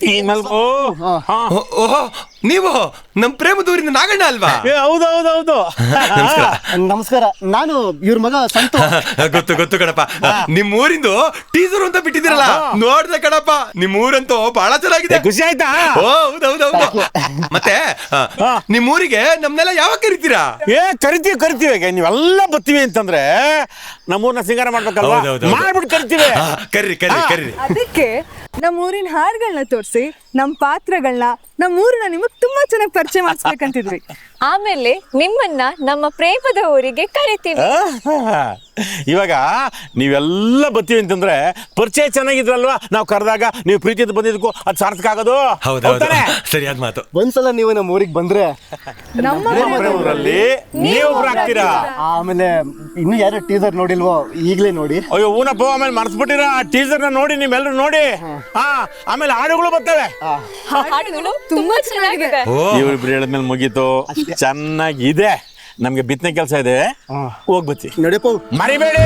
ಓಹೋ, ನೀವು ನಮ್ ಪ್ರೇಮದೂರಿಂದ ನಾಗಣ್ಣ ಅಲ್ವಾ? ಹೌದೌದೌದು. ನಮಸ್ಕಾರ, ನಾನು ಇವ್ರ ಮಗ ಸಂತು. ಗೊತ್ತು ಕಣಪ್ಪ. ನಿಮ್ ಊರಿಂದು ಟೀಸರ್ ಅಂತ ಬಿಟ್ಟಿದ್ದೀರಲ್ಲ, ನೋಡ್ದೆ ಕಣಪ್ಪ. ನಿಮ್ ಊರಂತೂ ಬಹಳ ಚೆನ್ನಾಗಿದೆ. ಖುಷಿ ಆಯ್ತಾ? ಹೌದೌದೌದು. ಮತ್ತೆ ನಿಮ್ ಊರಿಗೆ ನಮ್ನೆಲ್ಲ ಯಾವಾಗ ಕರಿತೀರಾ? ಕರಿತೀವಿ. ನೀವೆಲ್ಲ ಬರ್ತೀವಿ ಅಂತಂದ್ರೆ ನಮ್ಮೂರ್ನ ಸಿಂಗಾರ ಮಾಡ್ಬೇಕಲ್ವಾ? ಮಾಡ್ಬಿಟ್ಟು ಕರಿತೀವಿ. ಕರ್ರಿ. ಅದಕ್ಕೆ ನಮ್ಮ ಊರಿನ ಹಾಡುಗಳನ್ನ ತೋರಿಸಿ ನಮ್ಮ ಪಾತ್ರಗಳನ್ನ ನಮ್ಮ ಊರನ್ನ ನಿಮಗೆ ತುಂಬಾ ಚೆನ್ನಾಗಿ ಪರಿಚಯ ಮಾಡಿಸ್ಬೇಕಂತಿದ್ವಿ. ಆಮೇಲೆ ನಿಮ್ಮನ್ನ ನಮ್ಮ ಪ್ರೇಮದ ಊರಿಗೆ ಕರಿತೀವಿ. ಇವಾಗ ನೀವೆಲ್ಲ ಬರ್ತೀವಿ ಅಂತಂದ್ರೆ ಪರಿಚಯ ಚೆನ್ನಾಗಿದ್ರಲ್ವಾ? ನಾವು ಕರೆದಾಗ ನೀವು ಪ್ರೀತಿಯಿಂದ ಬಂದಿದ್ದಕ್ಕೂ ಅದು ಸಾರ್ಥಕ ಆಗೋದು. ಹೌದೌದು, ಸರಿಯಾದ ಮಾತು. ಒಂದ್ಸಲ ನೀವು ನಮ್ಮ ಊರಿಗೆ ಬಂದ್ರೆ ನಮ್ಮ ಊರಲ್ಲಿ ನೀವು ಆಗ್ತೀರಾ. ಆಮೇಲೆ ಇನ್ನು ಯಾರು ಟೀಸರ್ ನೋಡಿಲ್ವೋ ಈಗಲೇ ನೋಡಿ. ಅಯ್ಯೋ ಊನಪ್ಪ, ಆಮೇಲೆ ಮರ್ಸ್ಬಿಟ್ಟಿರ ಆ ಟೀಸರ್ ನ ನೋಡಿ ನಿಮ್ಮೆಲ್ಲರೂ ನೋಡಿ. ಆಮೇಲೆ ಹಾಡುಗಳು ಬರ್ತವೆ. ಹಾಡುಗಳು ತುಂಬಾ ಚೆನ್ನಾಗಿದೆ. ಇವ್ರಿಬ್ರು ಹೇಳಿದ್ಮೇಲೆ ಮುಗೀತು. ಚೆನ್ನಾಗಿದೆ. ನಮ್ಗೆ ಬಿತ್ತನೆ ಕೆಲಸ ಇದೆ, ಹೋಗ್ಬತ್ತಿ. ನಡಿಯಪ್ಪ, ಮರಿಬೇಡಿ.